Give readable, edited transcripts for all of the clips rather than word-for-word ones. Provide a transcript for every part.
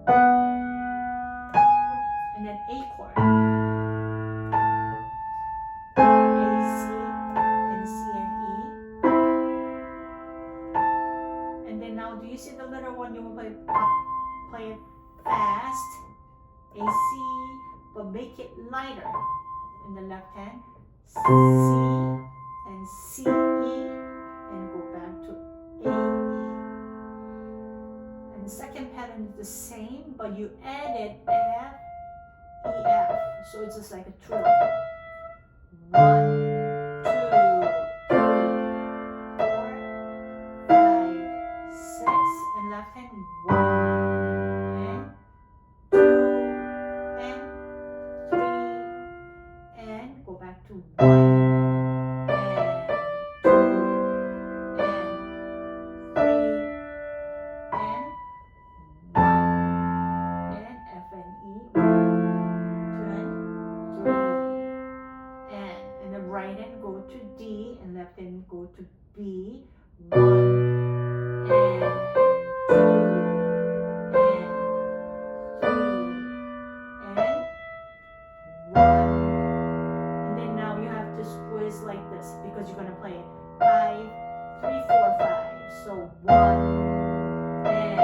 And then A chord. A, C, and C and E. And then now, do you see the little one? You will play it fast. A, C, but make it lighter in the left hand. C and C, E, and go back to A, E. And the second pattern is the same, but you added F, E, F. So it's just like a trill. 1, 2, 3, 4, 5, 6, and left hand 1 and 2 and 3 and go back to 1 and 2 and 3 and 1 and F and E, 1, 2 and 3 and the right hand go to D and left hand go to B, 1 and 2 and 3 and 1. And then now you have to squeeze like this because you're going to play 5, 3, 4, 5. So 1 and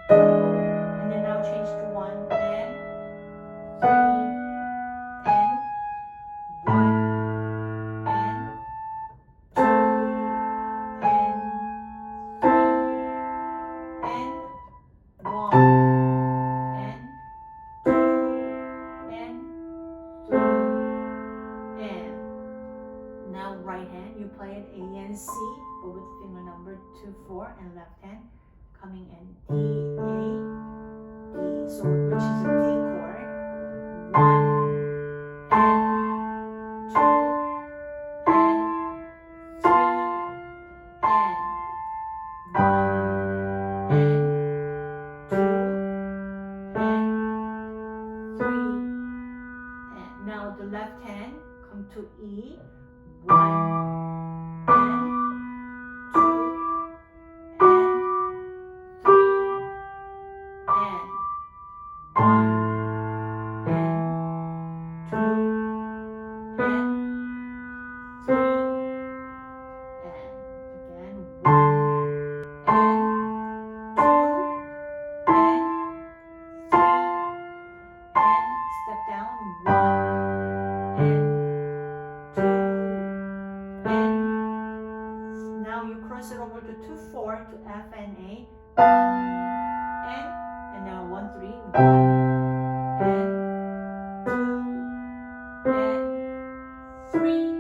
2. And then now change to 1 and 3 and 1 and 2 and 3 and 1 and 2 and 3 and now right hand you play it A and C, but with finger number 2, 4 and left hand coming in D, A, D, so which is a D chord. 1 and 2 and 3 and 1 and 2 and 3 and now the left hand come to E, 1 and 2 and 3 and 1 and 2 and 3 and again 1 and 2 and 3 and step down 1 and 2 and now you cross it over to 2, 4 to F and A, 1 and now 1, 3, 1 and 2 and 3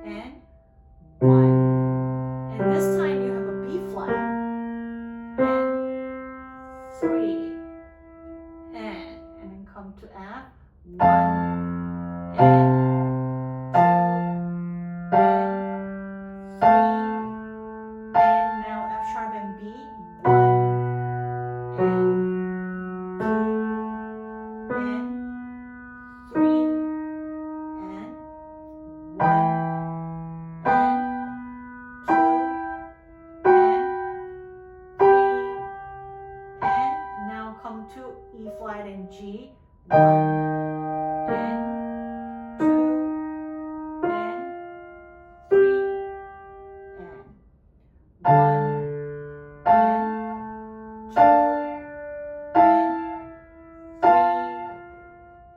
and 1 and this time you have a B flat and 3 and then come to F, 1 and 2 and 3 and now F sharp and B, 1 and 2 and 3 and 1 and 2 and 3 and now come to E flat and G, 1 and 2 and 3 and 1 and 2 and 3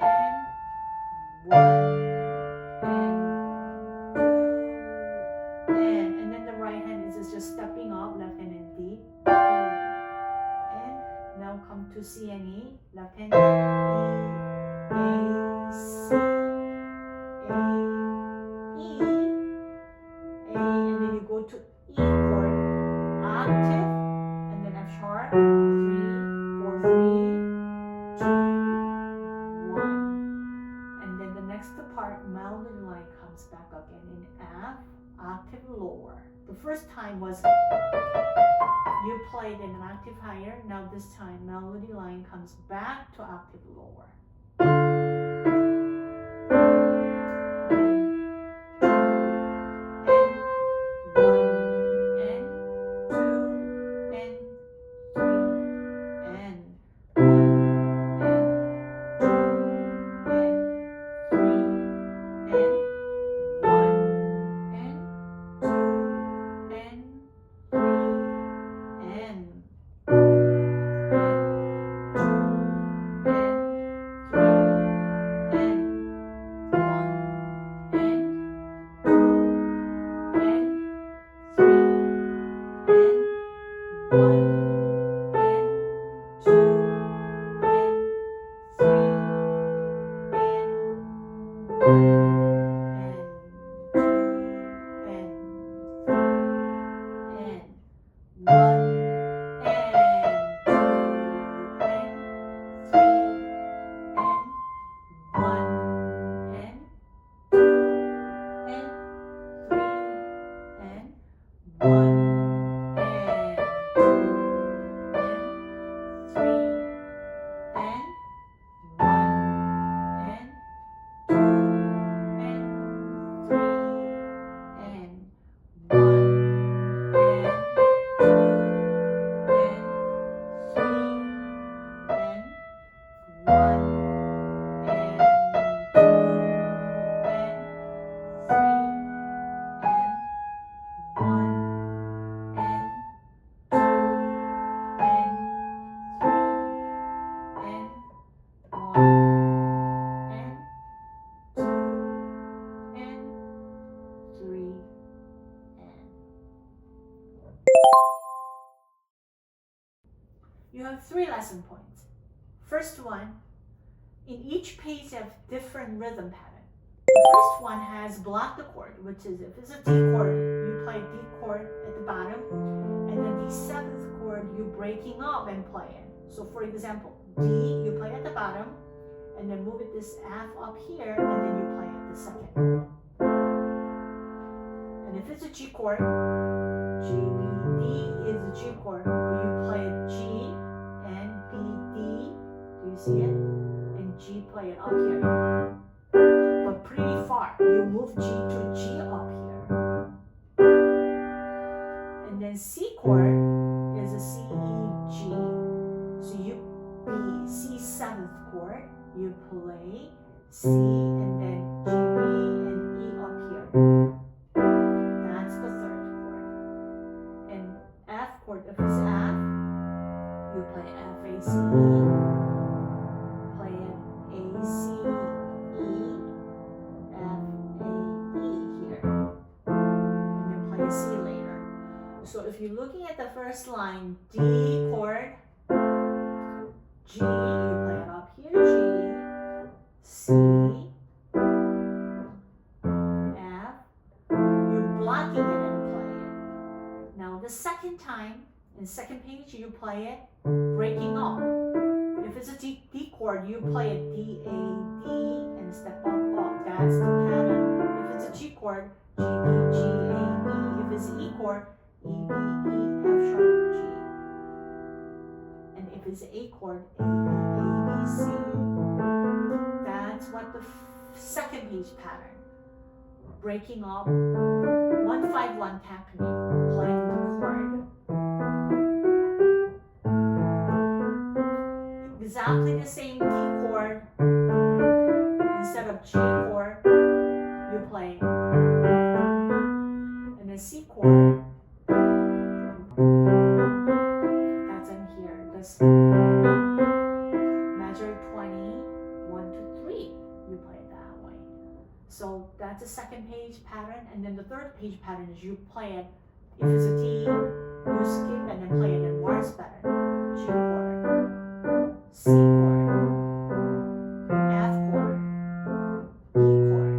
and 1 and 2 and then the right hand is just stepping up, left hand and D, and now come to C and E, left hand E, A, C, A, E, A, and then you go to E chord, octave, and then F sharp, 3, 4, 3, 2, 1. And then the next part, melody line comes back again in F, octave lower. The first time was you played in an octave higher. Now this time melody line comes back to octave lower. you have 3 lesson points. First one, in each page you have different rhythm pattern. The first one has block the chord, which is if it's a D chord, you play D chord at the bottom, and then the 7th chord you breaking up and play it. So for example, D you play at the bottom, and then move it this F up here, and then you play at the 2nd. And if it's a G chord, G, B, D is a G chord, you play a G and B, D, do you see it? And G play it up here. But pretty far, you move G to G up here. And then C chord is a C, E, G. So you B, C 7th chord, you play C and then G, B, and E up here. That's the 3rd chord. And F chord, if it's F, you play F, A, C, E. Play it A, C, E, F, A, E here. And then play a C later. So if you're looking at the first line, D chord, G, you play it up here, G, C, F, you're blocking it and play it. Now the second time, in second page, you play it breaking up. If it's a D chord, you play it D, A, D, and step up, up. That's the pattern. If it's a G chord, G, B, G, A, B. If it's an E chord, E, B, E, F sharp, G. And if it's an A chord, A, B, C. That's what the second page pattern. Breaking up, 1-5-1 technique, playing the chord. Exactly the same D chord. Instead of G chord, you play. And then C chord. That's in here. This measure 20, 1, 2, 3. You play it that way. So that's the second page pattern. And then the third page pattern is you play it. If it's a D, you skip and then play it in waltz pattern. G chord, C chord, F chord, B chord,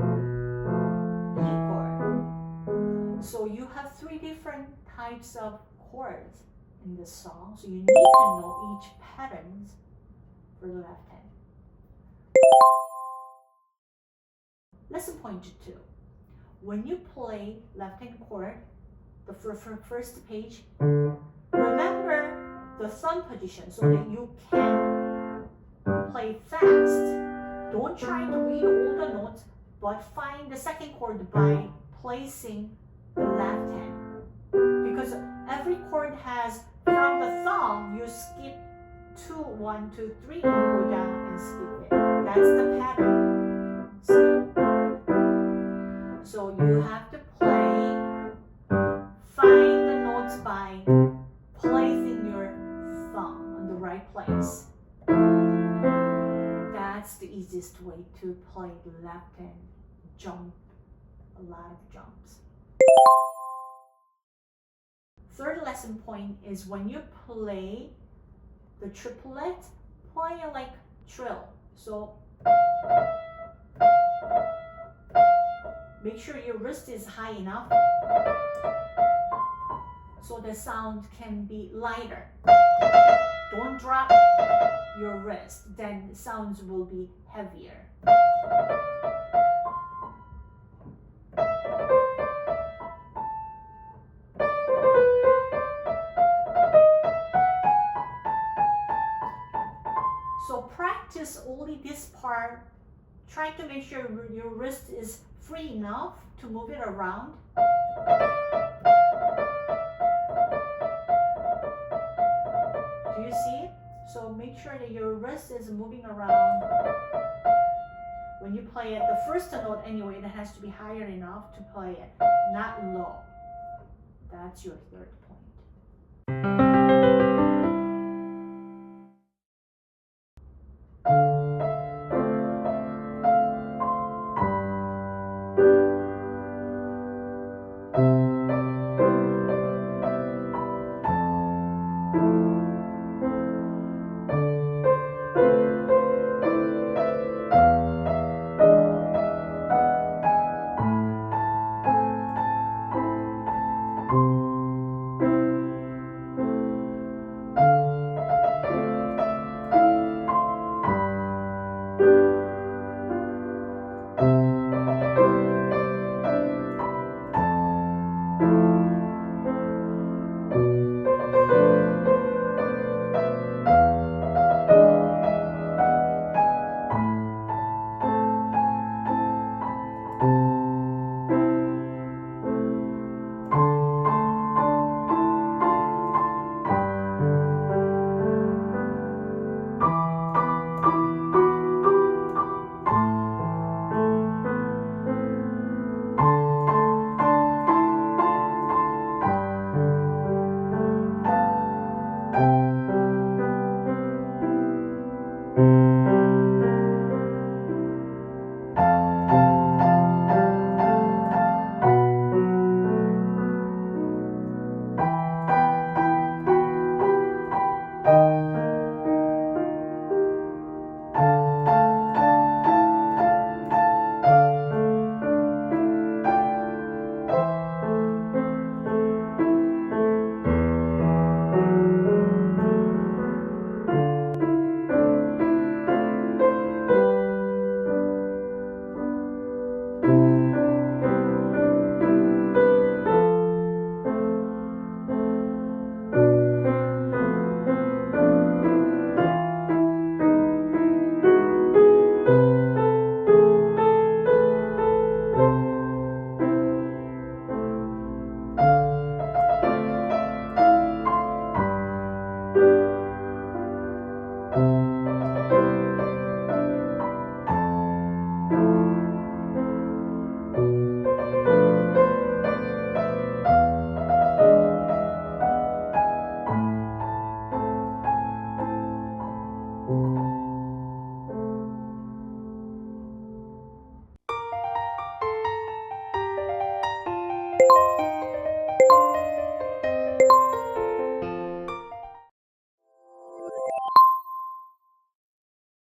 E chord. So you have 3 different types of chords in this song. So you need to know each patterns for the left hand. Lesson point 2. When you play left hand chord, the first page, remember the thumb position so that you can play fast. Don't try to read all the notes, but find the second chord by placing the left hand. Because every chord has, from the thumb, you skip 2, 1, 2, 3, and go down and skip it. That's the pattern. See? So you have to find the notes by placing your thumb on the right place. That's the easiest way to play the left hand jump, a lot of jumps. Third lesson point is when you play the triplet, play it like trill. So make sure your wrist is high enough so the sound can be lighter. Don't drop your wrist, then the sounds will be heavier. So practice only this part. Try to make sure your wrist is free enough to move it around. Do you see it? So make sure that your wrist is moving around. When you play it, the first note anyway, it has to be higher enough to play it, not low. That's your third point.